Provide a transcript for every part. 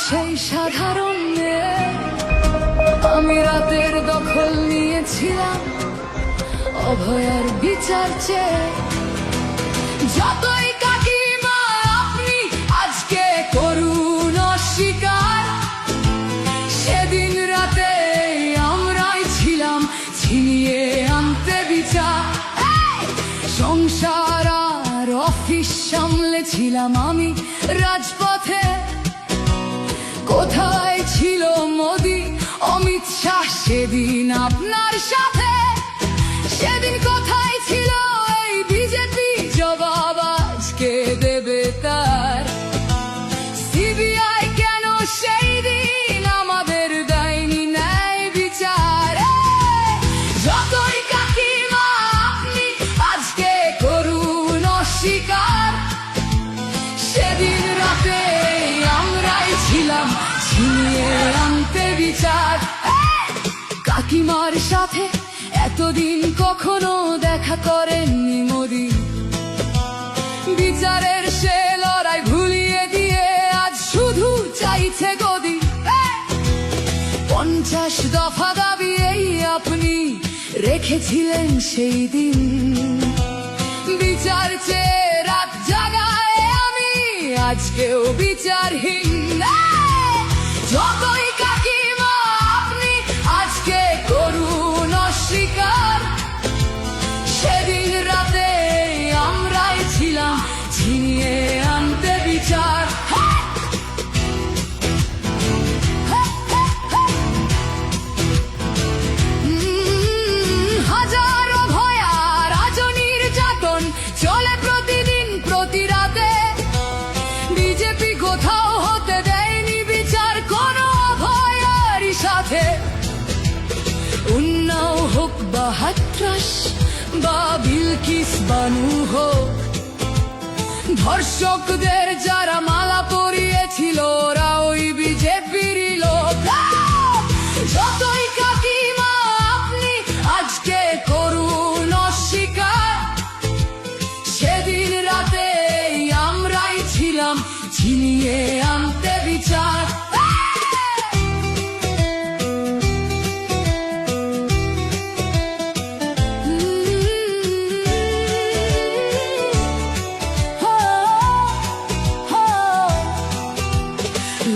সেই সাধারণ মেয়ে, আমি রাতের দখল নিয়েছিলাম অভয়ার বিচার চেয়ে। যতই কাকিমা আপনি আজকে করুন অস্বীকার, সেদিন রাতে আমরাই ছিলাম ছিনিয়ে আনতে বিচার। সংসার আর অফিস সামলেছিলাম আমি রাজপথে। কোথায় ছিল মোদি অমিত শাহ সেদিন আপনার সাথে? সেদিন কোথায় ছিল এই বিজেপি? জবাব আজকে দেবে তার। সিবিআই কেন সেই দিন আমাদের দেয়নি ন্যায় বিচার? যতই কাকিমা আপনি আজকে করুন অস্বীকার, সেদিন রাতে আমরাই ছিলাম ছিনিয়ে আনতে বিচার। কাকিমার সাথে এতদিন কখনো দেখা করেননি মোদি, বিচারের সে লড়াই ভুলিয়ে দিয়ে আজ শুধু চাইছে গদি। 50 দফা দাবি এই আপনি রেখেছিলেন সেই দিন, বিচার চেয়ে রাত জাগায় আমি আজকেও বিচারহীন। যতই কাকিমা আপনি আজকে করুন অস্বীকার, সেদিন রাতে আমরাই ছিলাম ছিনিয়ে আনতে বিচার। হাজারো ভয়া রাজনীর যাতন চলে প্রতিদিন প্রতি রাতে। বিজেপি কোথাও হতে দেয়নি বিচার কোনো ভয়ারই সাথে। উন্নাও হোক বা হাতরাস বা বিলকিস বানু হোক, ধর্ষকদের যারা মালা পরিয়েছিল ওরা ওই বিজেপিরই লোক। যতই কাকিমা আপনি আজকে করুন অস্বীকার, সেদিন রাতে আমরাই ছিলাম ছিনিয়ে আনতে বিচার।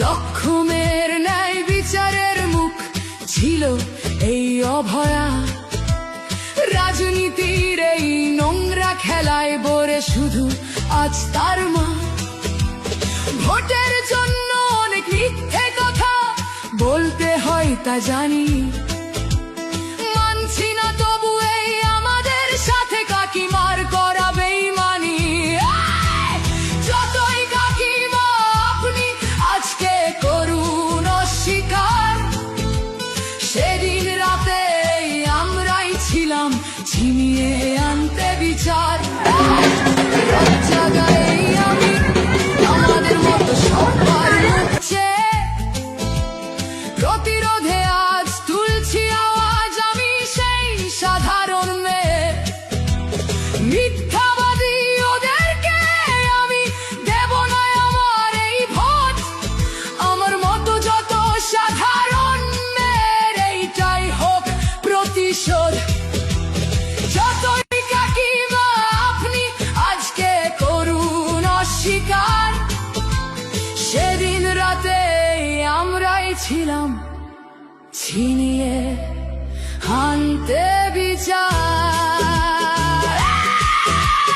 লক্ষ্মণের ন্যায় বিচারের মুখ ছিল এই অভয়া। রাজনীতির এই নোংরা খেলায় বরে শুধু আজ তার মা। ভোটের জন্য অনেক মিথ্যে কথা বলতে হয় তা জানি, মানছি না তবু এই আমাদের সাথে কাকিমার করা বেইমানি। যতই কাকিমা আপনি আজকে করুন অস্বীকার, সেদিন রাতে আমরাই ছিলাম ছিনিয়ে আনতে বিচার। জায়গায় আমি আমাদের মতো সবার মুখছে প্রতিরোধে আজ তুলছি আওয়াজ আমি সেই সাধারণ মেয়ে। মিথ্যাবাদী ওদেরকে আমি দেব না আমার এই ভোট। আমার মতো যত সাধারণ মেয়ের এইটাই হোক প্রতিশোধ। যতই কাকিমা আপনি আজকে করুন অস্বীকার, সেদিন রাতে আমরাই ছিলাম ছিনিয়ে আনতে বিচার।